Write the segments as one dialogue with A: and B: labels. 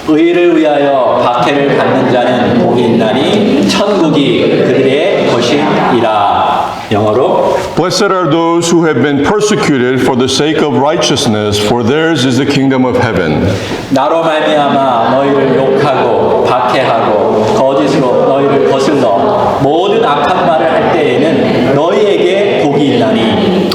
A: 의를 위하여 박해를 받는 자는 복이 있나니 천국이 그들의 것이니라. 영어로
B: Blessed are those who have been persecuted for the sake of righteousness, for theirs is the kingdom of heaven.
A: 나로 말미암아 너희를 욕하고 박해하고 거짓으로 너희를 거슬러 모든 악한 말을 할 때에는 너희에게 복이 있나니.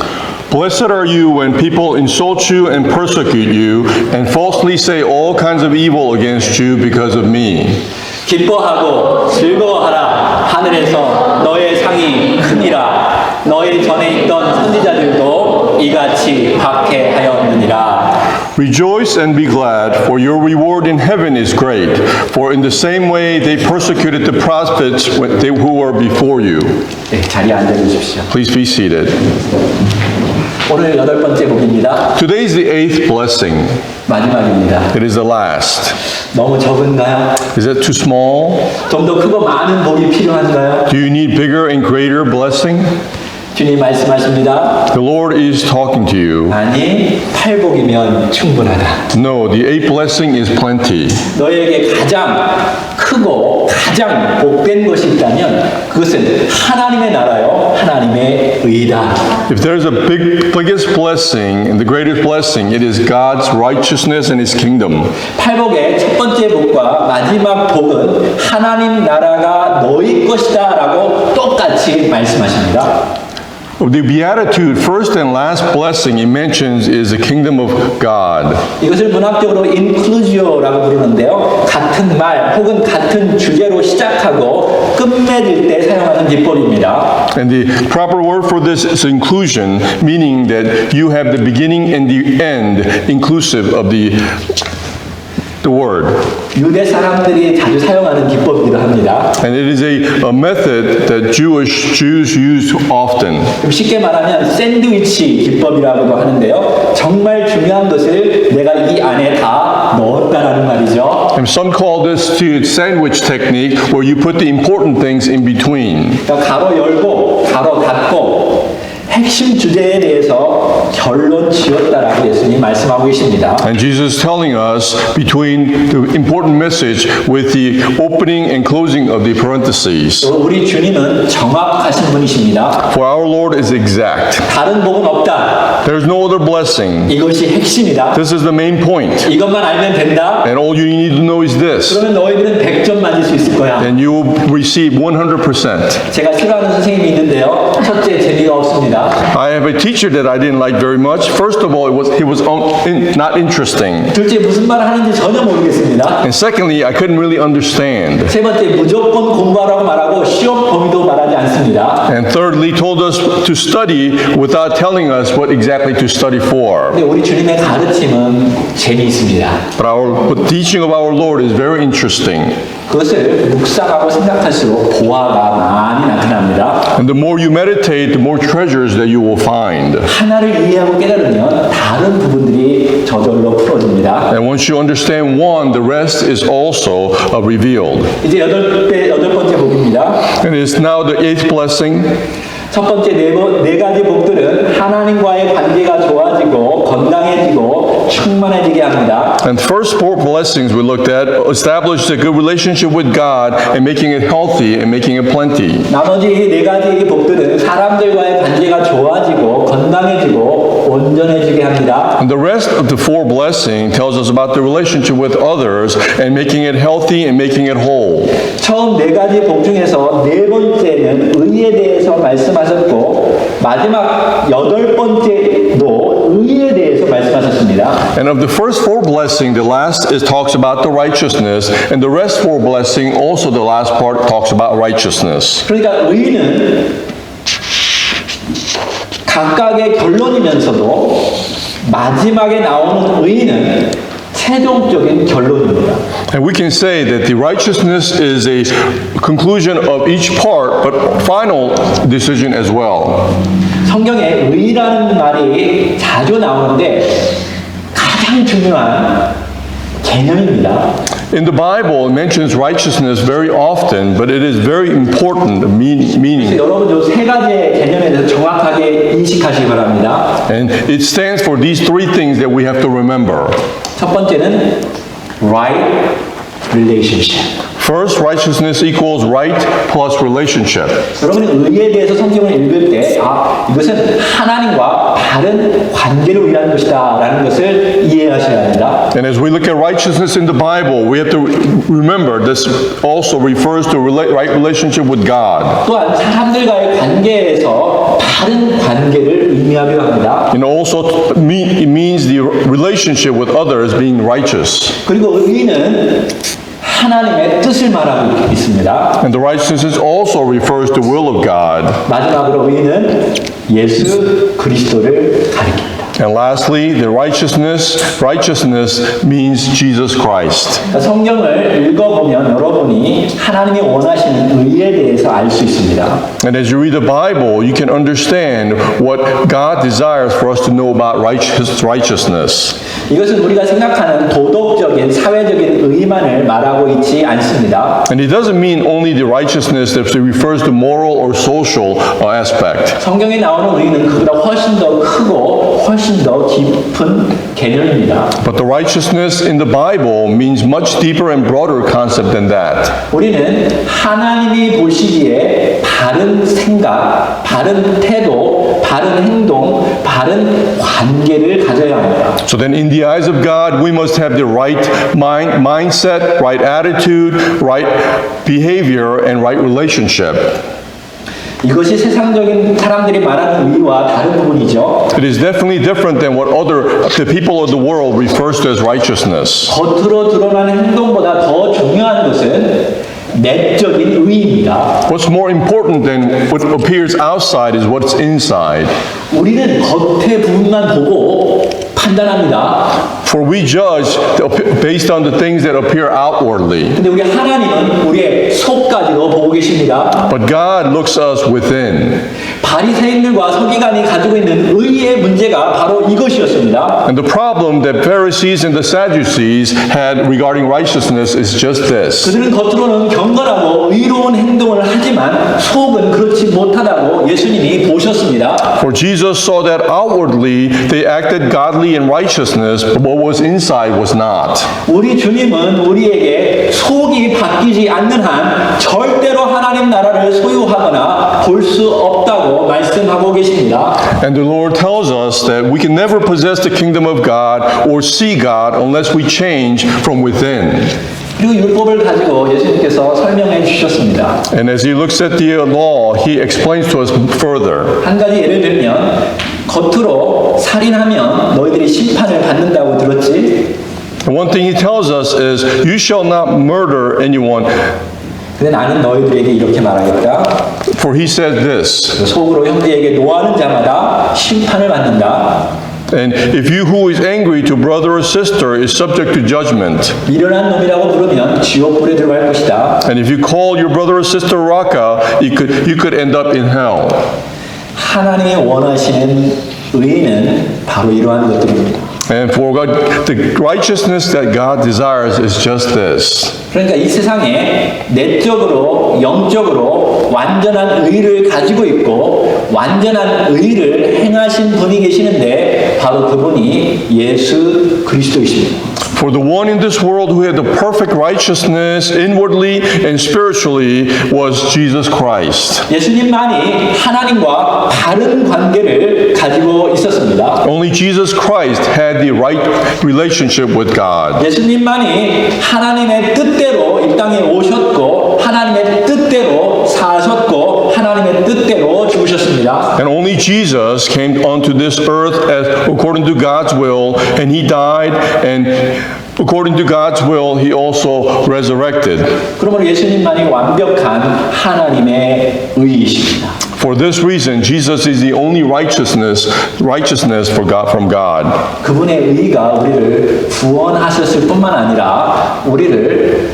B: Blessed are you when people insult you and persecute you and falsely say all kinds of evil against you because of me.
A: 기뻐하고 즐거워하라. 하늘에서 너의 상이 크니라. 너희 전에 있던 선지자들도 이같이 박해하였느니라.
B: Rejoice and be glad, for your reward in heaven is great. For in the same way they persecuted the prophets who were before you.
A: 네, 자리에 앉아 주십시오.
B: Please be seated.
A: 오늘 8번째 복입니다.
B: Today is the eighth blessing.
A: 마지막입니다.
B: It is the last.
A: 너무 적은가요?
B: Is it too small?
A: 좀 더 크고 많은 복이 필요한가요?
B: Do you need bigger and greater blessing?
A: 주님 말씀하십니다.
B: The Lord is talking to you.
A: 아니, 8복이면 충분하다.
B: No, the eighth blessing is plenty.
A: 너에게 가장 크고 가장 복된 것이 있다면 그것은 하나님의 나라요, 하나님의 의다.
B: If there's a biggest blessing and the greatest blessing, it is God's righteousness and His kingdom.
A: 8복의 첫 번째 복과 마지막 복은 하나님 나라가 너희 것이다 라고 똑같이 말씀하십니다.
B: The beatitude, first and last blessing it mentions is the kingdom of God.
A: 이것을 문학적으로 inclusio라고 부르는데요. 같은 말 혹은 같은 주제로 시작하고 끝맺을 때 사용하는 기법입니다.
B: And the proper word for this is inclusion, meaning that you have the beginning and the end inclusive of the word.
A: 유대 사람들이 자주 사용하는 기법이기도 합니다.
B: And it is a method that Jews use often.
A: 좀 쉽게 말하면 샌드위치 기법이라고도 하는데요. 정말 중요한 것을 내가 이 안에 다 넣었다라는 말이죠.
B: And some call this to sandwich technique, where you put the important things in between.
A: 그러니까 가로 열고 가로 닫고 핵심 주제에 대해서 결론 지었다라고 예수님이 말씀하고 계십니다.
B: And Jesus is telling us between the important message with the opening and closing of the parentheses.
A: 우리 주님은 정확하신 분이십니다.
B: For our Lord is exact.
A: 다른 복은 없다.
B: There's no other blessing.
A: 이것이 핵심이다.
B: This is the main point.
A: 이것만 알면 된다.
B: And all you need to know is this.
A: 그러면 너희들은 100점 맞을 수 있을 거야.
B: And you will receive 100%.
A: 제가 싫어하는 선생님이 있는데요. 첫째, 재미가 없습니다.
B: I have a teacher that I didn't like very much. First of all, he was not interesting.
A: 둘째, 무슨 말을 하는지 전혀 모르겠습니다.
B: And secondly, I couldn't really understand.
A: 세 번째, 무조건 공부하라고 말하고 시험 범위도 말하지 않습니다.
B: And thirdly, told us to study without telling us what exactly to study for.
A: 근데 우리 주님의 가르침은 재미있습니다.
B: But the teaching of our Lord is very interesting.
A: 그것을 묵상하고 생각할수록 보화가 많이 나타납니다.
B: And the more you meditate, the more treasures that you will find.
A: 하나를 이해하고 깨달으면 다른 부분들이 저절로 풀어집니다.
B: And once you understand one, the rest is also revealed.
A: 이제 여덟 번째 복입니다.
B: And it's now the eighth blessing.
A: 첫 번째 네 가지 복들은 하나님과의 관계가 좋아지고 건강해지고 충만해지게 합니다.
B: And the first four blessings we looked at establish a good relationship with God and making it healthy and making it plenty.
A: 나머지 네 가지 복들은 사람들과의 관계가 좋아지고 건강해지고 온전해지게 합니다.
B: And the rest of the four blessings tells us about the relationship with others and making it healthy and making it whole.
A: 처음 네 가지 복 중에서 네 번째는 의에 대해서 말씀하셨고 마지막 여덟 번째도 의에 대해서 말씀하셨습니다.
B: And of the first four blessings, the last talks about the righteousness, and the rest four blessing also the last part talks about righteousness.
A: 그러니까 의는 각각의 결론이면서도 마지막에 나오는 의는 최종적인 결론입니다.
B: And we can say that the righteousness is a conclusion of each part, but final decision as well.
A: 성경에 의라는 말이 자주 나오는데 가장 중요한 개념입니다.
B: In the Bible, it mentions righteousness very often, but it is very important meaning.
A: 여러분 이 세 가지의 개념에 대해서 정확하게 인식하시기 바랍니다.
B: And it stands for these three things that we have to remember.
A: 첫 번째는 right relationship.
B: First, righteousness equals right plus relationship.
A: 여러분이 의에 대해서 성경을 읽을 때, 이것은 하나님과 바른 관계를 위한 것이다 라는 것을 이해하셔야 합니다.
B: And as we look at righteousness in the Bible, we have to remember this also refers to right relationship with God.
A: 또한 사람들과의 관계에서 바른 관계를 의미하기도 합니다.
B: And also it means the relationship with others being righteous.
A: 그리고 의는 하나님의 뜻을 말하고 있습니다.
B: And the righteousness also refers to the will of God.
A: 마지막으로 의는 예수 그리스도를 가리킵니다.
B: And lastly, the righteousness means Jesus Christ.
A: 그러니까 성경을 읽어보면 여러분이 하나님이 원하시는 의에 대해서 알 수 있습니다.
B: And as you read the Bible, you can understand what God desires for us to know about righteousness.
A: 이것은 우리가 생각하는 도덕적인 사회적인 의만을 말하고 있지 않습니다.
B: And it doesn't mean only the righteousness that refers to moral or social aspect.
A: 성경에 나오는 의는 그보다 훨씬 더 크고 훨씬 더 깊은 개념입니다.
B: But the righteousness in the Bible means much deeper and broader concept than that.
A: 우리는 하나님이 보시기에 바른 생각, 바른 태도, 바른 행동, 바른 관계를 가져야 합니다.
B: So then in the eyes of God, we must have the right mindset, right attitude, right behavior, and right relationship.
A: 이것이 세상적인 사람들이 말하는 의와 다른 부분이죠.
B: It is definitely different than what the people of the world refers to as righteousness.
A: 겉으로 드러나는 행동보다 더 중요한 것은 내적인 의입니다.
B: What's more important than what appears outside is what's inside.
A: 우리는 겉의 부분만 보고 판단합니다.
B: For we judge based on the things that appear outwardly.
A: 근데 우리 하나님은 우리의 속까지도 보고 계십니다.
B: But God looks us within.
A: 바리새인들과 서기관이 가지고 있는 의의 문제가 바로 이것이었습니다.
B: And the problem that Pharisees and the Sadducees had regarding righteousness is just this.
A: 그들은 겉으로는 경건하고 의로운 행동을 하지만 속은 그렇지 못하다고 예수님이 보셨습니다.
B: For Jesus saw that outwardly they acted godly in righteousness, but what was inside was not.
A: 우리 주님은 우리에게 속이 바뀌지 않는 한 절대로 하나님 나라를 소유하거나 볼 수 없다고 말씀하고 계십니다.
B: And the Lord tells us that we can never possess the kingdom of God or see God unless we change from within.
A: 그리고 율법을 가지고 예수님께서 설명해 주셨습니다.
B: And as he looks at the law, he explains to us further.
A: 한 가지 예를 들면 겉으로 살인하면 너희들이 심판을 받는다고 들었지?
B: And one thing he tells us is, you shall not murder anyone.
A: 근데 나는 너희들에게 이렇게 말하겠다.
B: For he said this,
A: 속으로 형제에게 노하는 자마다 심판을 받는다.
B: and if you who is angry to brother or sister is subject to judgment,
A: 미련한 놈이라고 부르면 지옥불에 들어갈 것이다.
B: and if you call your brother or sister Raka, you could end up in hell.
A: 하나님이 원하시는 의는 바로 이러한 것들입니다.
B: And for God, the righteousness that God desires is just this.
A: 그러니까 이 세상에 내적으로 영적으로 완전한 의를 가지고 있고 완전한 의를 행하신 분이 계시는데 바로 그분이 예수 그리스도이십니다.
B: For the one in this world who had the perfect righteousness inwardly and spiritually was Jesus Christ.
A: 예수님만이 하나님과 바른 관계를 가지고 있었습니다.
B: Only Jesus Christ had the right relationship with God.
A: 예수님만이 하나님의 뜻대로 이 땅에 오셨고 하나님의 뜻대로 사셨고 하나님의 뜻대로 죽으셨습니다.
B: And only Jesus came onto this earth as according to God's will, and he died, and according to God's will, he also resurrected.
A: 그러므로 예수님만이 완벽한 하나님의 의이십니다.
B: For this reason, Jesus is the only righteousness for God, from God.
A: 그분의 의가 우리를 구원하셨을 뿐만 아니라 우리를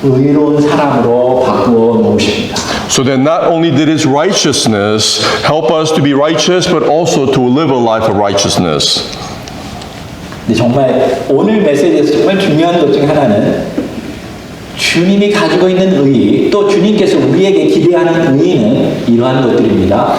A: 의로운 사람으로 바꾸어 놓으십니다.
B: So that not only did his righteousness help us to be righteous, but also to live a life of righteousness.
A: 근데 정말 오늘 메시지에서 정말 중요한 것 중 하나는 주님이 가지고 있는 의, 또 주님께서 우리에게 기대하는 의는 이러한 것들입니다.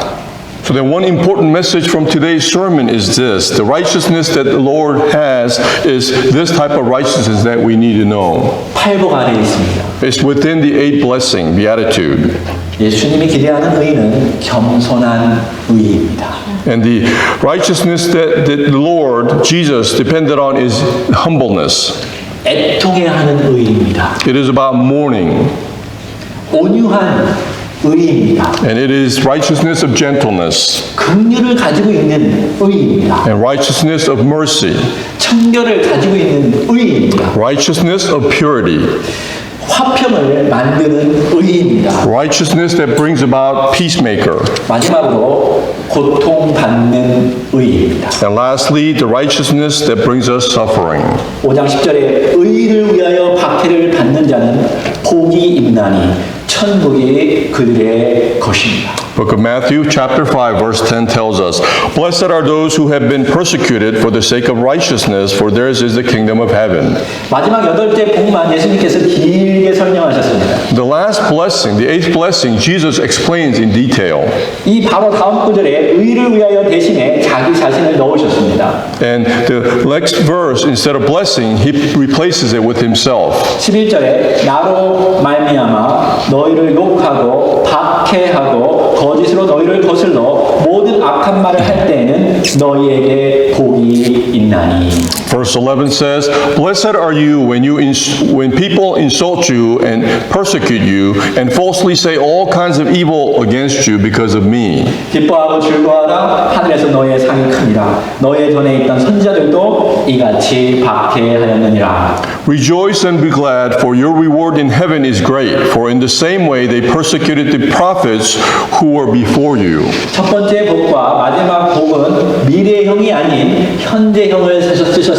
B: So then one important message from today's sermon is this. The righteousness that the Lord has is this type of righteousness that we need to know.
A: 팔복 안에 있습니다.
B: It's within the eighth blessing, beatitude.
A: 예수님이 기대하는 의는 겸손한 의입니다.
B: And the righteousness that the Lord, Jesus, depended on is humbleness.
A: 애통해하는 의입니다.
B: It is about mourning.
A: 온유한 의입니다.
B: And it is righteousness of gentleness.
A: 긍휼을 가지고 있는 의입니다.
B: And righteousness of mercy.
A: 청결을 가지고 있는 의입니다.
B: Righteousness of purity.
A: 화평을 만드는 의입니다.
B: Righteousness that brings about peacemaker.
A: 마지막으로 고통받는 의입니다.
B: And lastly, the righteousness that brings us suffering.
A: 5장 10절에 의를 위하여 박해를 받는 자는 복이 있나니 천국이 그들의 것입니다.
B: Book of Matthew, chapter 5, verse 10 tells us, Blessed are those who have been persecuted for the sake of righteousness, for theirs is the kingdom of heaven.
A: 마지막 8째 복만 예수님께서 길게 설명하셨습니다.
B: The last blessing, the eighth blessing, Jesus explains in detail.
A: 이 바로 다음 구절에 의를 위하여 대신에 자기 자신을 넣으셨습니다.
B: And the next verse, instead of blessing, he replaces it with himself.
A: 11절에 나로 말미암아 너희를 욕하고 박해하고 거짓으로 너희를 거슬러 모든 악한 말을 할 때에는 너희에게 복이 있나니.
B: Verse 11 says, Blessed are you when people insult you and persecute you and falsely say all kinds of evil against you because of me.
A: 기뻐하고 즐거워하라 하늘에서 너희의 상이 크니라. 너희 전에 있던 선지자들도 이같이 박해하였느니라.
B: Rejoice and be glad, for your reward in heaven is great. For in the same way they persecuted the prophets who were before you.
A: 첫 번째 복과 마지막 복은 미래형이 아닌 현재형을 쓰셨습니다.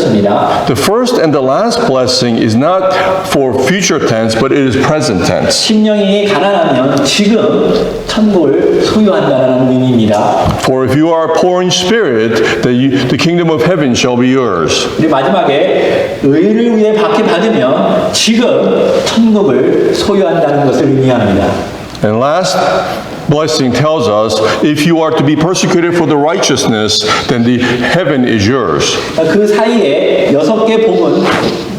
B: The first and the last blessing is not for future tense, but it is present tense.
A: 심령이 가난하면 지금 천국을 소유한다는 의미입니다.
B: For if you are poor in spirit, the kingdom of heaven shall be yours.
A: 그리고 마지막에 의를 위해 박해받으면 지금 천국을 소유한다는 것을 의미합니다.
B: And last blessing tells us, if you are to be persecuted for the righteousness, then the heaven is yours.
A: 그 사이에 6개 복은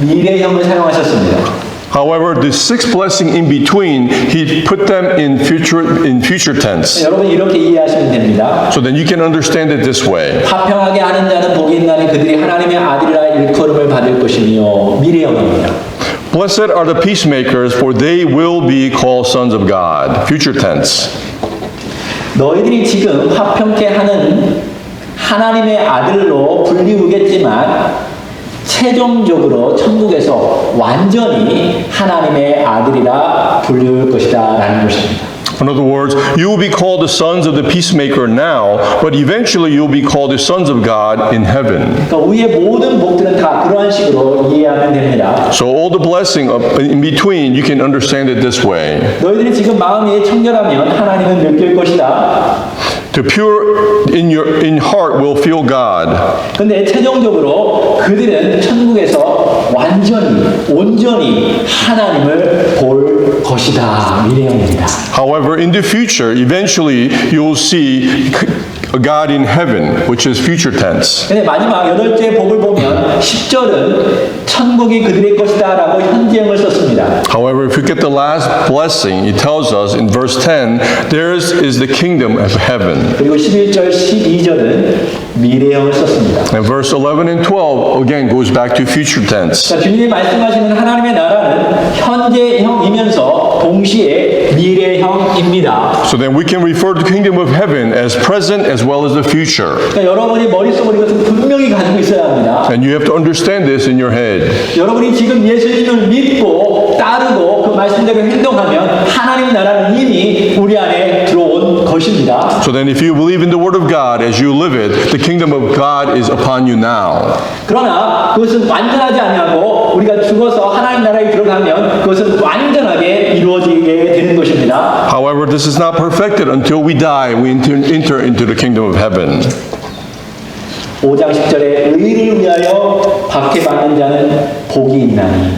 A: 미래형을 사용하셨습니다.
B: However, the sixth blessing in between, he put them in future tense.
A: 여러분 이렇게 이해하시면 됩니다.
B: So then you can understand it this way.
A: 화평하게 하는 자는 복이 있나니 그들이 하나님의 아들이라 일컬음을 받을 것이며 미래형입니다.
B: Blessed are the peacemakers, for they will be called sons of God. Future tense.
A: 너희들이 지금 화평케 하는 하나님의 아들로 불리우겠지만 최종적으로 천국에서 완전히 하나님의 아들이라 불리울 것이다 라는 것입니다.
B: In other words, you will be called the sons of the peacemaker now, but eventually you will be called the sons of God in heaven.
A: 그러니까 위의 모든 복들은 다 그러한 식으로 이해하면 됩니다.
B: So all the blessing in between, you can understand it this way.
A: 너희들이 지금 마음이 청결하면 하나님은 느낄 것이다.
B: The pure in heart will feel God.
A: 근데 최종적으로 그들은 천국에서 온전히 하나님을 볼 것이다. 미래형입니다.
B: However, in the future, eventually you will see a God in heaven, which is future tense.
A: 근데 마지막 8째 복을 보면 10절은 천국이 그들의 것이다 라고 현재형을 썼습니다.
B: However, if you get the last blessing, it tells us in verse 10, theirs is the kingdom of heaven.
A: 그리고 11절, 12절은 미래형을 썼습니다.
B: And verse 11 and 12 again goes back to future tense.
A: 자, 주님이 말씀하시는 하나님의 나라는 현재형이면서 동시에 미래형입니다.
B: So then we can refer to the kingdom of heaven as present as well as the future.
A: 그러니까 여러분이 머릿속으로 이것을 분명히 가지고 있어야 합니다.
B: And you have to understand this in your head.
A: 여러분이 지금 예수님을 믿고 따르고 그 말씀대로 행동하면 하나님 나라는 이미 우리 안에 들어온 것입니다.
B: So then if you believe in the word of God as you live it, the kingdom of God is upon you now.
A: 그러나 그것은 완전하지 아니하고 우리가 죽어서 하나님 나라에 들어가면 그것은 완전하게 이루어지게 되는 것입니다.
B: However, this is not perfected until we die. We enter into the kingdom of heaven.
A: 5장 10절에 의를 위하여 박해받는 자는 복이 있나니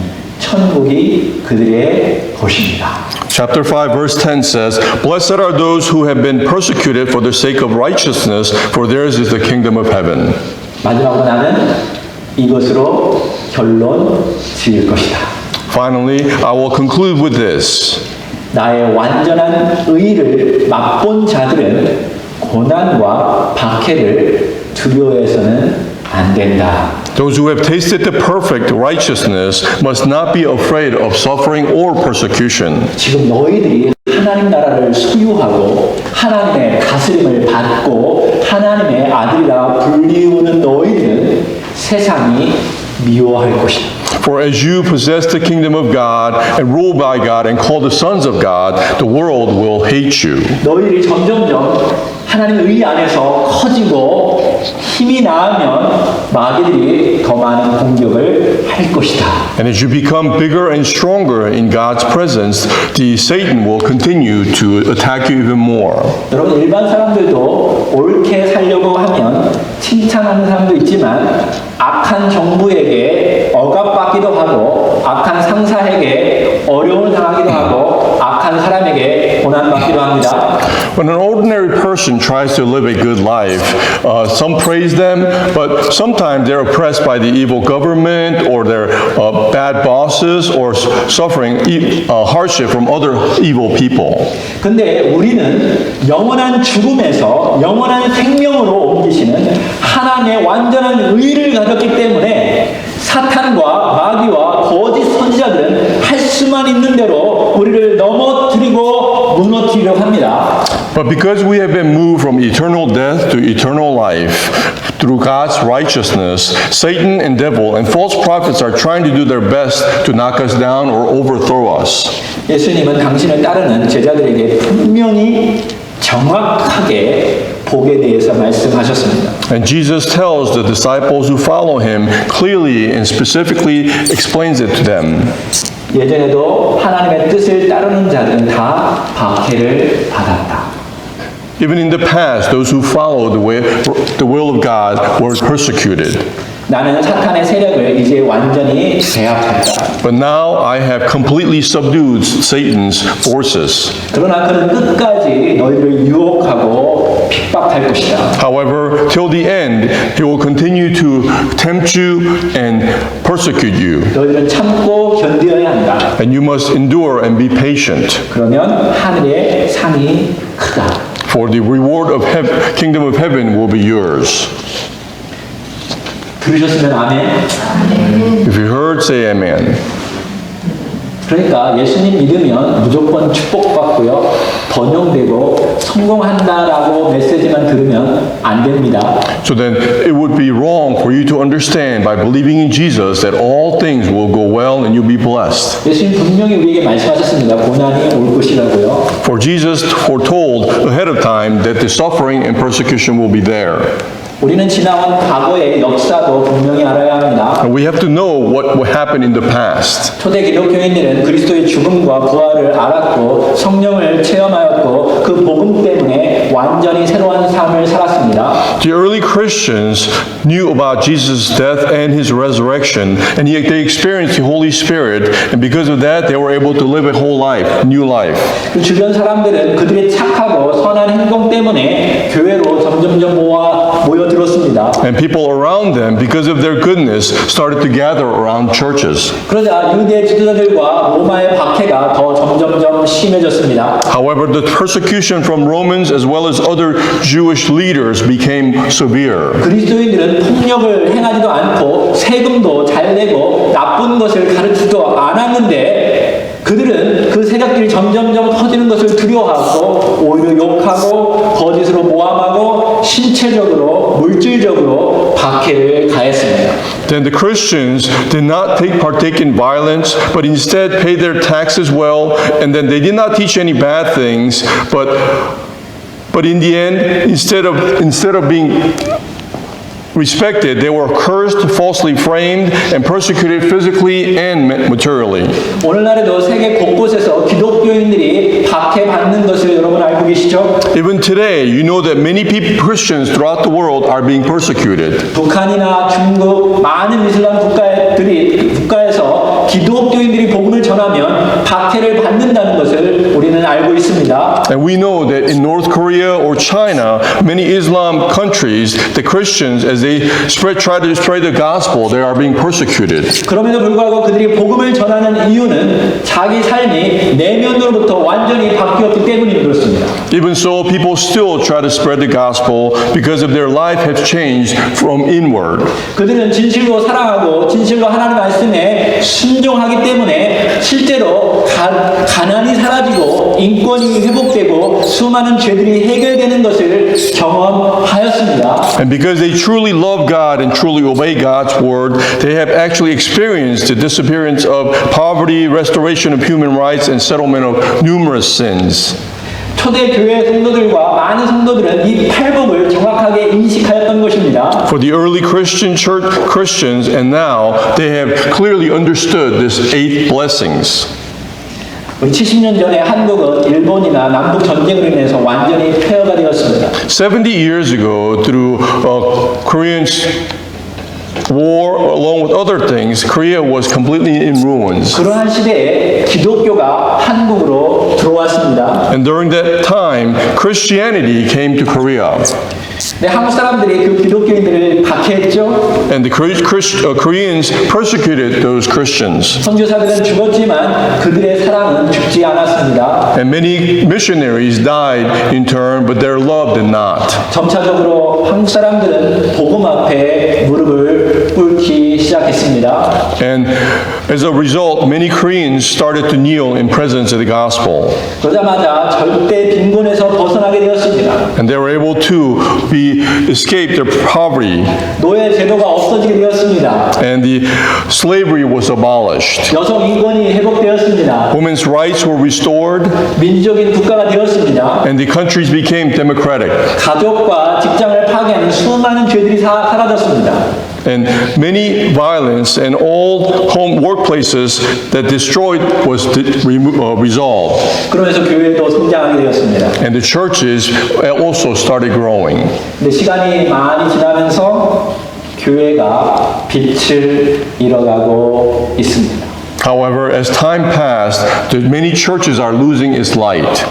A: 천국이 그들의 곳입니다.
B: Chapter 5, verse 10 says, Blessed are those who have been persecuted for the sake of righteousness, for theirs is the kingdom of heaven.
A: 마지막으로 나는 이것으로 결론 지을 것이다.
B: Finally, I will conclude with this.
A: 나의 완전한 의를 맛본 자들은 고난과 박해를 두려워해서는 안 된다.
B: Those who have tasted the perfect righteousness must not be afraid of suffering or persecution.
A: 지금 너희들이 하나님 나라를 소유하고 하나님의 다스림을 받고 하나님의 아들이라 불리우는 너희들은 세상이 미워할 것이다.
B: For as you possess the kingdom of God and rule by God and call the sons of God, the world will hate you.
A: 너희들이 점점점 하나님의 의 안에서 커지고 힘이 나으면 마귀들이 더 많은 공격을 할 것이다.
B: And as you become bigger and stronger in God's presence, the Satan will continue to attack you even more.
A: 여러분 일반 사람들도 옳게 살려고 하면 칭찬하는 사람도 있지만 악한 정부에게 억압받기도 하고 악한 상사에게 어려움을 당하기도 하고 악한 사람에게 고난받기도 합니다.
B: When an ordinary person tries to live a good life, some praise them, but sometimes they're oppressed by the evil government or their bad bosses or suffering hardship from other evil people.
A: 근데 우리는 영원한 죽음에서 영원한 생명으로 옮기시는 하나님의 완전한 의를 가졌기 때문에 사탄과 마귀와 거짓 선지자들은 할 수만 있는 대로 우리를 넘어뜨리고 무너뜨리려고 합니다.
B: But because we have been moved from eternal death to eternal life through God's righteousness, Satan and devil and false prophets are trying to do their best to knock us down or overthrow us.
A: 예수님은 당신을 따르는 제자들에게 분명히 정확하게 복에 대해서 말씀하셨습니다.
B: And Jesus tells the disciples who follow him clearly and specifically explains it to them.
A: 예전에도 하나님의 뜻을 따르는 자들은 다 박해를 받았다.
B: Even in the past, those who followed the will of God were persecuted.
A: 나는 사탄의 세력을 이제 완전히 제압했다.
B: But now I have completely subdued Satan's forces.
A: 그러나 그는 끝까지 너희를 유혹하고 핍박할 것이다.
B: However, till the end, he will continue to tempt you and persecute you.
A: 너희들은 참고 견뎌야 한다.
B: And you must endure and be patient.
A: 그러면 하늘의 상이 크다.
B: For the reward of kingdom of heaven will be yours.
A: 들으셨으면 아멘.
B: If you heard, say amen.
A: 그러니까 예수님 믿으면 무조건 축복받고요. 번영되고 성공한다라고 메시지만 들으면 안 됩니다.
B: So then it would be wrong for you to understand by believing in Jesus that all things will go well and you'll be blessed.
A: 예수님 분명히 우리에게 말씀하셨습니다. 고난이 올 것이라고요.
B: For Jesus foretold ahead of time that the suffering and persecution will be there.
A: 우리는 지나온 과거의 역사도 분명히 알아야 합니다.
B: And we have to know what happened in the past.
A: 초대 기독교인들은 그리스도의 죽음과 부활을 알았고 성령을 체험하였고 그 복음 때문에 완전히 새로운 삶을 살았습니다.
B: The early Christians knew about Jesus' death and his resurrection, and yet they experienced the Holy Spirit, and because of that, they were able to live a whole life, new life.
A: 그 주변 사람들은 그들의 착하고 선한 행동 때문에 교회로 점점점 모여들었습니다.
B: And people around them, because of their goodness, started to gather around churches.
A: 그러자 유대 지도자들과 로마의 박해가 더 점점점 심해졌습니다.
B: However, the persecution from Romans as well as other Jewish leaders became severe.
A: 그리스도인들은 폭력을 행하지도 않고 세금도 잘 내고 나쁜 것을 가르치지도 않았는데 그들은 그 세력들이 점점점 커지는 것을 두려워하고 오히려 욕하고 거짓으로 모함하고 신체적으로 물질적으로 박해를 가했습니다.
B: Then the Christians did not partake in violence, but instead paid their taxes well, and then they did not teach any bad things, but in the end, instead of being respected, they were cursed, falsely framed, and persecuted physically and materially.
A: 오늘날에도 세계 곳곳에서 기독교인들이 박해받는 것을 여러분 알고 계시죠?
B: Even today, you know that many Christians throughout the world are being persecuted.
A: 북한이나 중국 많은 이슬람 국가에서 기독교인들이 기독교인들이 복음을 전하면 박해를 받는다는 것을 우리는 알고 있습니다.
B: And we know that in North Korea or China, many Islam countries, the Christians, as they try to spread the gospel, they are being persecuted.
A: 그럼에도 불구하고 그들이 복음을 전하는 이유는 자기 삶이 내면으로부터 완전히 바뀌었기 때문이 그렇습니다.
B: Even so, people still try to spread the gospel because of their life has changed from inward.
A: 그들은 진실로 사랑하고 진실로 하나님 말씀에 순종하기 때문에 실제로 가난이 사라지고 인권이 회복되고 수많은 죄들이 해결되는 것을 경험하였습니다.
B: And because they truly love God and truly obey God's word, they have actually experienced the disappearance of poverty, restoration of human rights, and settlement of numerous sins.
A: 초대 교회 성도들과 많은 성도들은 이 팔복을 정확하게 인식하였던 것입니다.
B: For the early Christian church Christians, and now they have clearly understood this 8 blessings.
A: 우리 70년 전에 한국은 일본이나 남북 전쟁으로 인해서 완전히 폐허가 되었습니다.
B: 70 years ago, through Korean war, along with other things, Korea was completely in ruins.
A: 그러한 시대에 기독교가 한국으로 들어왔습니다.
B: And during that time, Christianity came to Korea.
A: 네, 한국 사람들이 그 기독교인들을 박해했죠.
B: And the Koreans persecuted those Christians.
A: 선교사들은 죽었지만 그들의 사랑은 죽지 않았습니다.
B: And many missionaries died in turn, but their love did not.
A: 점차적으로 한국 사람들은 복음 앞에 무릎을 꿇기 시작했습니다.
B: And as a result, many Koreans started to kneel in presence of the gospel.
A: 그러자마자 절대 빈곤에서 벗어나게 되었습니다.
B: And they were able to escape their poverty.
A: 노예 제도가 없어지게 되었습니다.
B: And the slavery was abolished.
A: 여성 인권이 회복되었습니다.
B: Women's rights were restored.
A: 민주적인 국가가 되었습니다.
B: And the countries became democratic.
A: 가족과 직장을 파괴하는 수많은 죄들이 사라졌습니다.
B: And many violence and all home workplaces that destroyed was resolved.
A: 그러면서 교회도 성장하게 되었습니다.
B: And the churches also started growing.
A: 근데 시간이 많이 지나면서 교회가 빛을 잃어가고 있습니다.
B: However, as time passed, many churches are losing its light.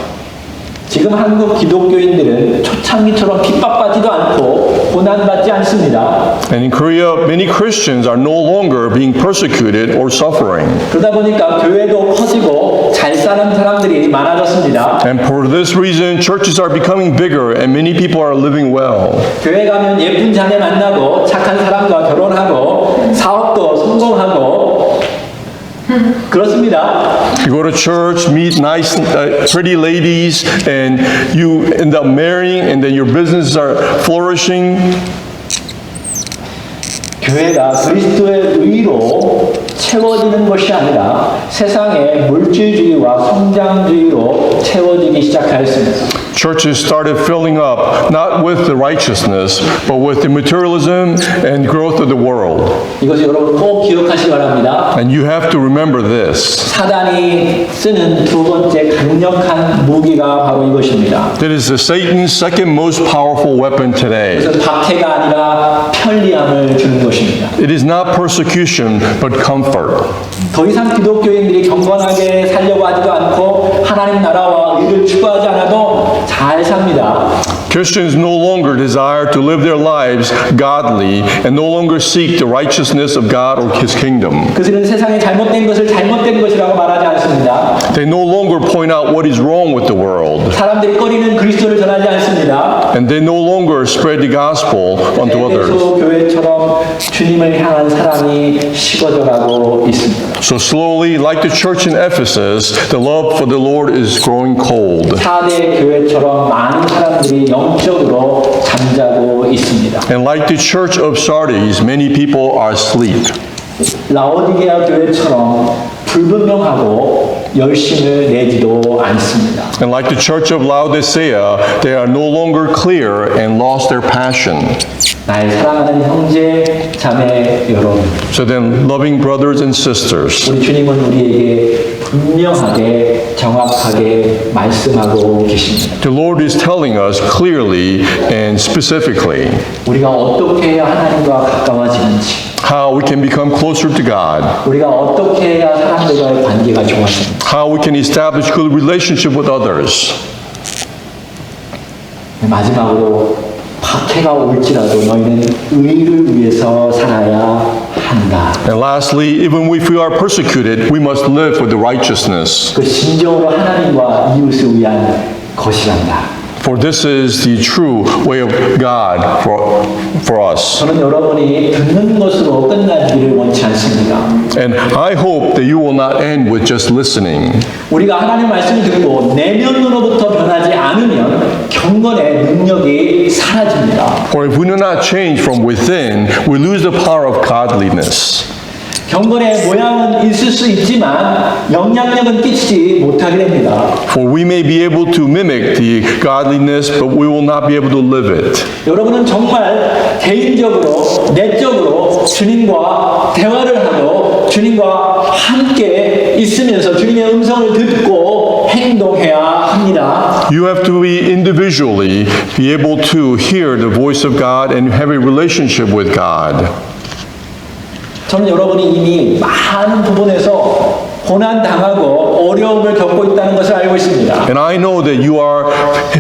A: 지금 한국 기독교인들은 초창기처럼 핍박받지도 않고 고난받지 않습니다.
B: And in Korea, many Christians are no longer being persecuted or suffering.
A: 그러다 보니까 교회도 커지고 잘 사는 사람들이 많아졌습니다.
B: And for this reason, churches are becoming bigger and many people are living well.
A: 교회 가면 예쁜 자매 만나고 착한 사람과 결혼하고 사업도 성공하고 그렇습니다.
B: You go to church, meet nice, pretty ladies, and you end up marrying, and then your businesses are flourishing.
A: 교회가 그리스도의 의로 채워지는 것이 아니라 세상의 물질주의와 성장주의로 채워지기 시작하였습니다.
B: Churches started filling up not with the righteousness, but with the materialism and growth of the world.
A: 이것을 여러분 꼭 기억하시기 바랍니다.
B: And you have to remember this.
A: 사단이 쓰는 두 번째 강력한 무기가 바로 이것입니다.
B: That is Satan's second most powerful weapon today.
A: 그것은 박해가 아니라 편리함을 주는 것입니다.
B: It is not persecution, but comfort.
A: 더 이상 기독교인들이 경건하게 살려고 하지도 않고 하나님 나라와 의를 추구하지 않아도 잘 삽니다.
B: Christians no longer desire to live their lives godly and no longer seek the righteousness of God or His kingdom.
A: 그들은 세상에 잘못된 것을 잘못된 것이라고 말하지 않습니다.
B: They no longer point out what is wrong with the world.
A: 사람들이 꺼리는 그리스도를 전하지 않습니다.
B: And they no longer spread the gospel unto others.
A: 에베소 교회처럼 주님을 향한 사랑이 식어져가고 있습니다.
B: So slowly, like the church in Ephesus, the love for the Lord is growing cold.
A: 4대 교회처럼 많은 사람들이 영적으로 잠자고 있습니다.
B: And like the church of Sardis, many people are asleep.
A: 라오디게아 교회처럼 불분명하고 열심을 내지도 않습니다.
B: And like the church of Laodicea, they are no longer clear and lost their passion.
A: 날 사랑하는 형제, 자매 여러분,
B: So then, loving brothers and sisters,
A: 우리 주님은 우리에게 분명하게 정확하게 말씀하고 계십니다.
B: The Lord is telling us clearly and specifically
A: 우리가 어떻게 해야 하나님과 가까워지는지,
B: how we can become closer to God,
A: 우리가 어떻게 해야 사람들과의 관계가 좋아지는지,
B: how we can establish good relationship with others.
A: 마지막으로 박해가 올지라도 너희는 의를 위해서 살아야 한다.
B: And lastly, even if we are persecuted, we must live for the righteousness.
A: 그 진정으로 하나님과 이웃을 위한 것이란다.
B: For this is the true way of God for us.
A: 저는 여러분이 듣는 것으로 끝나기를 원치 않습니다.
B: And I hope that you will not end with just listening.
A: 우리가 하나님 말씀을 듣고 내면으로부터 변하지 않으면 경건의 능력이 사라집니다.
B: For if we do not change from within, we lose the power of godliness.
A: 경건의 모양은 있을 수 있지만 영향력은 끼치지 못하게 됩니다.
B: For we may be able to mimic the godliness, but we will not be able to live it.
A: 여러분은 정말 개인적으로, 내적으로 주님과 대화를 하고 주님과 함께 있으면서 주님의 음성을 듣고 행동해야 합니다.
B: You have to be individually be able to hear the voice of God and have a relationship with God.
A: 저는 여러분이 이미 많은 부분에서 고난 당하고 어려움을 겪고 있다는 것을 알고 있습니다.
B: And I know that you are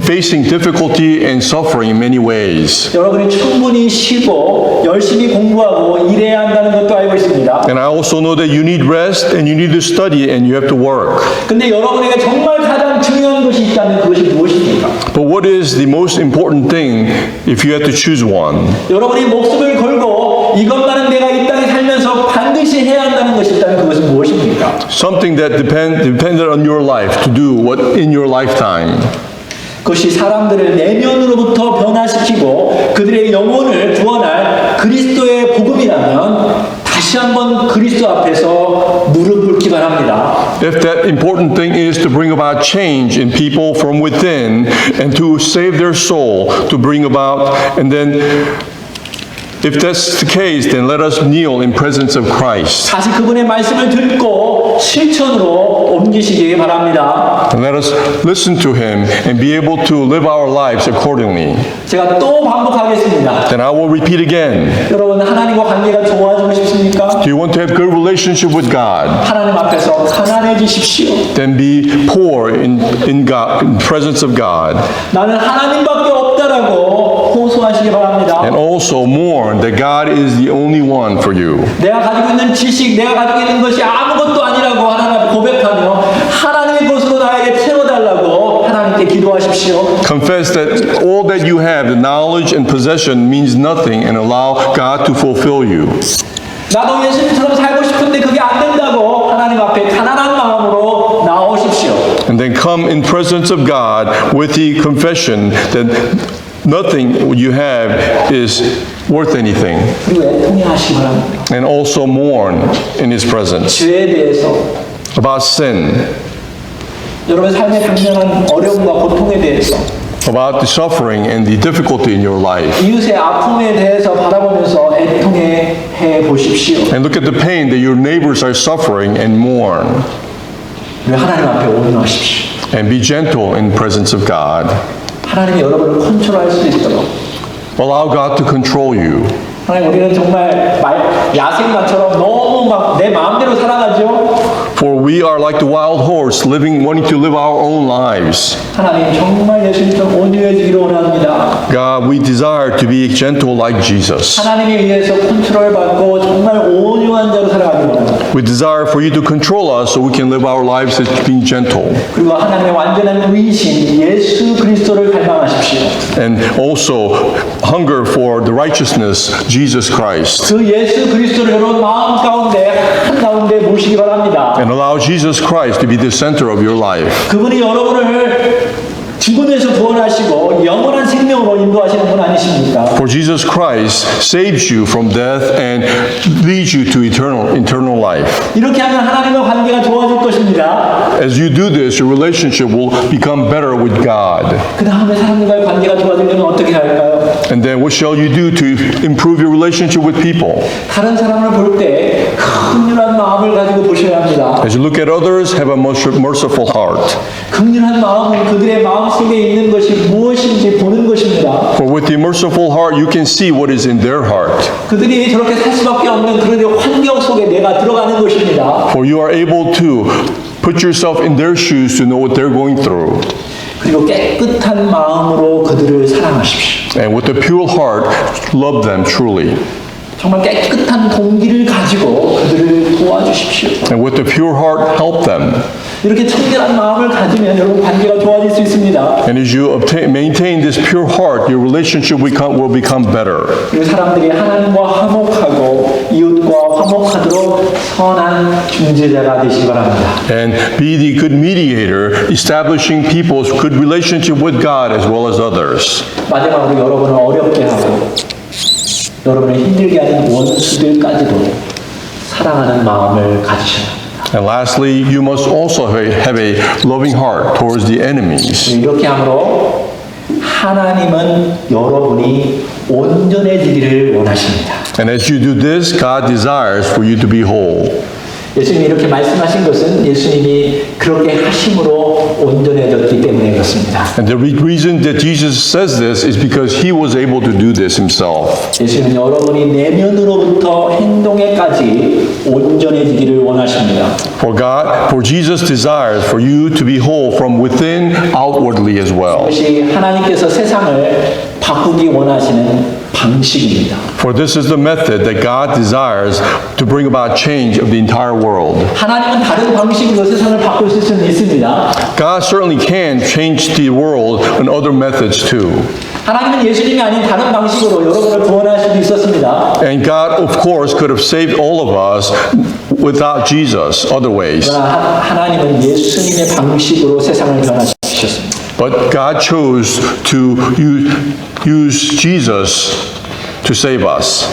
B: facing difficulty and suffering in many ways.
A: 여러분이 충분히 쉬고 열심히 공부하고 일해야 한다는 것도 알고 있습니다.
B: And I also know that you need rest and you need to study and you have to work.
A: 근데 여러분에게 정말 가장 중요한 것이 있다면 그것이 무엇입니까?
B: But what is the most important thing if you have to choose one?
A: 여러분이 목숨을 걸고 이것만은 내가 이 땅에 살면서 반드시 해야 한다는 것이 있다면 그것은 무엇입니까?
B: Something that depended on your life to do what in your lifetime.
A: 그것이 사람들을 내면으로부터 변화시키고 그들의 영혼을 구원할 그리스도의 복음이라면 다시 한번 그리스도 앞에서 무릎 꿇기 바랍니다.
B: If that important thing is to bring about change in people from within and to save their soul, to bring about, and then if that's the case, then let us kneel in presence of Christ.
A: 다시 그분의 말씀을 듣고 실천으로 옮기시기 바랍니다.
B: And let us listen to Him and be able to live our lives accordingly.
A: 제가 또 반복하겠습니다.
B: Then I will repeat again.
A: 여러분 하나님과 관계가 좋아지고 싶습니까?
B: Do you want to have good relationship with God?
A: 하나님 앞에서 가난해지십시오.
B: Then be poor in God, in the presence of God.
A: 나는 하나님밖에 없다라고 호소하시기 바랍니다.
B: And also mourn that God is the only one for you.
A: 내가 가지고 있는 지식, 내가 가지고 있는 것이 아무것도 아니라고 하나님 앞에 고백하며 하나님의 것으로 나에게 채워달라고 하나님께 기도하십시오.
B: Confess that all that you have, the knowledge and possession, means nothing and allow God to fulfill you.
A: 나도 예수님처럼 살고 싶은데 그게 안 된다고 하나님 앞에 가난한 마음으로 나오십시오.
B: And then come in presence of God with the confession that nothing you have is worth anything.
A: 그리고 애통해하시기 바랍니다.
B: And also mourn in His presence.
A: 죄에 대해서,
B: About sin,
A: 여러분 삶의 당면한 어려움과 고통에 대해서,
B: about the suffering and the difficulty in your life.
A: 이웃의 아픔에 대해서 바라보면서 애통해 보십시오.
B: And look at the pain that your neighbors are suffering and mourn.
A: 그리고 하나님 앞에 온유하십시오.
B: And be gentle in the presence of God.
A: 하나님이 여러분을 컨트롤할 수 있도록.
B: Allow God to control you.
A: 하나님 우리는 정말 야생마처럼 너무 막 내 마음대로 살아가죠.
B: For we are like the wild horse, wanting to live our own lives.
A: 하나님 정말 예수님처럼 온유해지기를 원합니다.
B: God, we desire to be gentle like Jesus.
A: 하나님에 의해서 컨트롤 받고 정말 온유한 자로 살아가기를 원합니다.
B: We desire for you to control us so we can live our lives as being gentle.
A: 그리고 하나님의 완전한 의신 예수 그리스도를 갈망하십시오.
B: And also hunger for the righteousness, Jesus Christ.
A: 그 예수 그리스도를 여러분 마음 가운데 한가운데 모시기 바랍니다.
B: And allow Jesus Christ to be the center of your life.
A: 그분이 여러분을 죽음에서 구원하시고 영원한 생명으로 인도하시는 분 아니십니까?
B: For Jesus Christ saves you from death and leads you to eternal life.
A: 이렇게 하면 하나님과 관계가 좋아질 것입니다.
B: as you do this, your relationship will become better with God.
A: 그 다음에 사람들과의 관계가 좋아지려면 어떻게 할까요?
B: And then what shall you do to improve your relationship with people?
A: 다른 사람을 볼 때 긍휼한 마음을 가지고 보셔야 합니다.
B: As you look at others, have a merciful heart.
A: 긍휼한 마음은 그들의 마음속에 있는 것이 무엇인지 보는 것입니다.
B: For with the merciful heart, you can see what is in their heart.
A: 그들이 저렇게 살 수밖에 없는 그들의 환경 속에 내가 들어가는 것입니다.
B: For you are able to put yourself in their shoes to know what they're going through.
A: 그리고 깨끗한 마음으로 그들을 사랑하십시오.
B: And with a pure heart, love them truly.
A: 정말 깨끗한 동기를 가지고 그들을 도와주십시오.
B: And with a pure heart, help them.
A: 이렇게 청결한 마음을 가지면 여러분 관계가 좋아질 수 있습니다.
B: And as you maintain this pure heart, your relationship will become better.
A: 그리고 사람들이 하나님과 화목하고 이웃과 화목하도록 선한 중재자가 되시기 바랍니다.
B: And be the good mediator, establishing people's good relationship with God as well as others.
A: 마지막으로 여러분을 어렵게 하고 여러분을 힘들게 하는 원수들까지도 사랑하는 마음을 가지셔야 합니다.
B: And lastly, you must also have a loving heart towards the enemies.
A: 이렇게 함으로 하나님은 여러분이 온전해지기를 원하십니다.
B: And as you do this, God desires for you to be whole.
A: 예수님이 이렇게 말씀하신 것은 예수님이 그렇게 하심으로 온전해졌기 때문에 그렇습니다.
B: And the reason that Jesus says this is because he was able to do this himself.
A: 예수님은 여러분이 내면으로부터 행동에까지 온전해지기를 원하십니다.
B: For Jesus desires for you to be whole from within outwardly as well.
A: 이것이 하나님께서 세상을 바꾸기 원하시는 방식입니다.
B: For this is the method that God desires to bring about change of the entire world.
A: 하나님은 다른 방식으로 세상을 바꾸실 수는 있습니다.
B: God certainly can change the world in other methods too.
A: 하나님은 예수님이 아닌 다른 방식으로 여러분을 구원할 수도 있었습니다.
B: And God, of course, could have saved all of us without Jesus, other ways.
A: 그러나 하나님은 예수님의 방식으로 세상을 변화시키셨습니다.
B: But God chose to use Jesus to save us.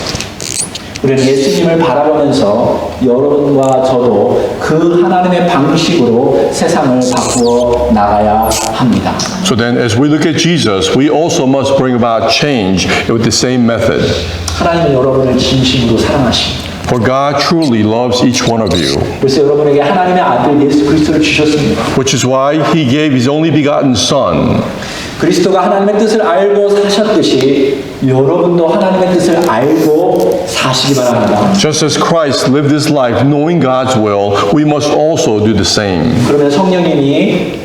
A: 우리는 예수님을 바라보면서 여러분과 저도 그 하나님의 방식으로 세상을 바꾸어 나가야 합니다.
B: So then, as we look at Jesus, we also must bring about change with the same method.
A: 하나님은 여러분을 진심으로 사랑하십니다.
B: For God truly loves each one of you,
A: 그래서 여러분에게 하나님의 아들 예수 그리스도를 주셨습니다.
B: which is why He gave His only begotten Son.
A: 그리스도가 하나님의 뜻을 알고 사셨듯이 여러분도 하나님의 뜻을 알고 사시기 바랍니다.
B: Just as Christ lived His life knowing God's will, we must also do the same.
A: 그러면 성령님이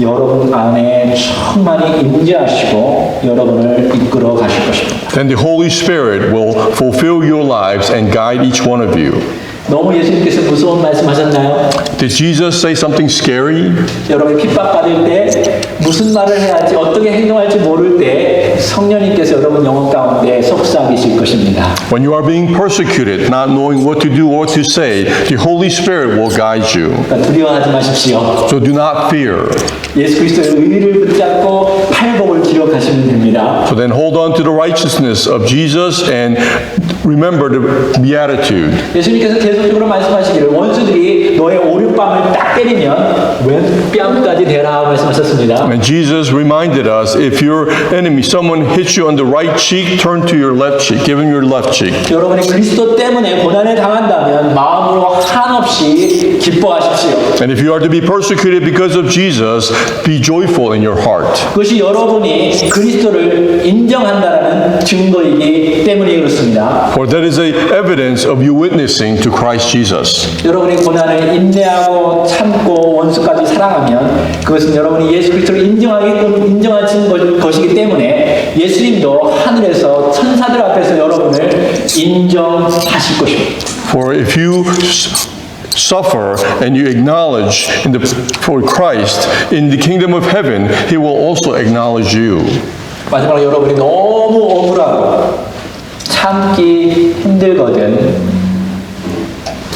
A: 여러분 안에 충만히 임재하시고 여러분을 이끌어 가실 것입니다.
B: Then the Holy Spirit will fulfill your lives and guide each one of you.
A: 너무 예수님께서 무서운 말씀하셨나요?
B: Did Jesus say something scary?
A: 여러분이 핍박받을 때 무슨 말을 해야 할지 어떻게 행동할지 모를 때 성령님께서 여러분 영혼 가운데 속삭이실 것입니다.
B: When you are being persecuted, not knowing what to do or what to say, the Holy Spirit will guide you.
A: 그러니까 두려워하지 마십시오.
B: So do not fear.
A: 예수 그리스도의 의를 붙잡고 팔복을 기록하시면 됩니다.
B: So then hold on to the righteousness of Jesus and remember the beatitude.
A: 예수님께서 계속적으로 말씀하시기를 원수들이 너의 오른뺨을 딱 때리면 왼뺨까지 대라 말씀하셨습니다.
B: And Jesus reminded us, if your enemy, someone hits you on the right cheek, turn to your left cheek, give him your left cheek.
A: 여러분이 그리스도 때문에 고난을 당한다면 마음으로 한없이 기뻐하십시오.
B: And if you are to be persecuted because of Jesus, be joyful in your heart.
A: 그것이 여러분이 그리스도를 인정한다라는 증거이기 때문에 그렇습니다.
B: For that is a evidence of you witnessing to Christ Jesus.
A: 여러분이 고난을 인내하고 참고 원수까지 사랑하면 그것은 여러분이 예수 그리스도를 인정하신 것이기 때문에 예수님도 하늘에서 천사들 앞에서 여러분을 인정하실 것입니다.
B: For if you suffer and you acknowledge for Christ in the kingdom of heaven, He will also acknowledge you.
A: 마지막으로 여러분이 너무 억울하고 참기 힘들거든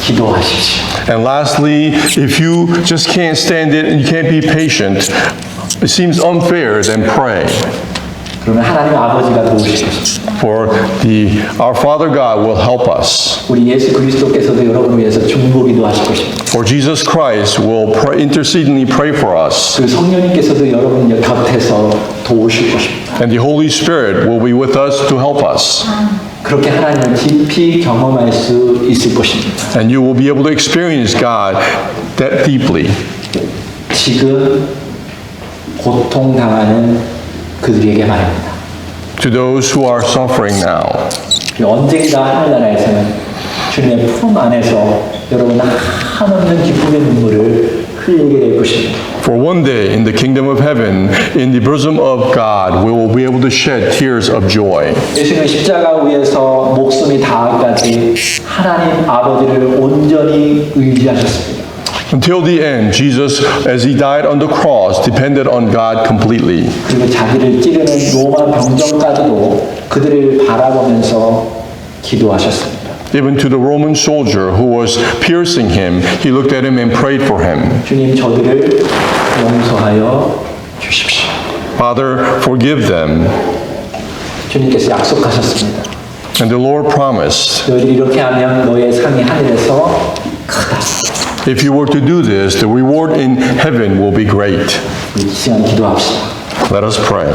A: 기도하십시오.
B: And lastly, if you just can't stand it and you can't be patient, it seems unfair, then pray.
A: 그러면 하나님 아버지가 도우실 것입니다.
B: For our Father God will help us.
A: 우리 예수 그리스도께서도 여러분을 위해서 중보기도 하실 것입니다.
B: For Jesus Christ will intercedingly pray for us.
A: 그 성령님께서도 여러분 곁에서 도우실 것입니다.
B: And the Holy Spirit will be with us to help us.
A: 그렇게 하나님을 깊이 경험할 수 있을 것입니다.
B: And you will be able to experience God that deeply.
A: 지금 고통당하는 그들에게 말입니다.
B: To those who are suffering now.
A: 언젠가 하늘나라에서는 주님의 품 안에서 여러분 한없는 기쁨의 눈물을 흘리게 될 것입니다.
B: For one day in the kingdom of heaven, in the bosom of God, we will be able to shed tears of joy.
A: 예수님은 십자가 위에서 목숨이 닿아까지 하나님 아버지를 온전히 의지하셨습니다.
B: Until the end, Jesus, as he died on the cross, depended on God completely.
A: 그리고 자기를 찌르는 로마 병정까지도 그들을 바라보면서 기도하셨습니다.
B: Even to the Roman soldier who was piercing him, he looked at him and prayed for him.
A: 주님 저들을 용서하여 주십시오.
B: Father, forgive them.
A: 주님께서 약속하셨습니다.
B: And the Lord promised,
A: 너희들이 이렇게 하면 너의 상이 하늘에서 크다.
B: if you were to do this, the reward in heaven will be great.
A: 우리 이 시간 기도합시다.
B: Let us pray.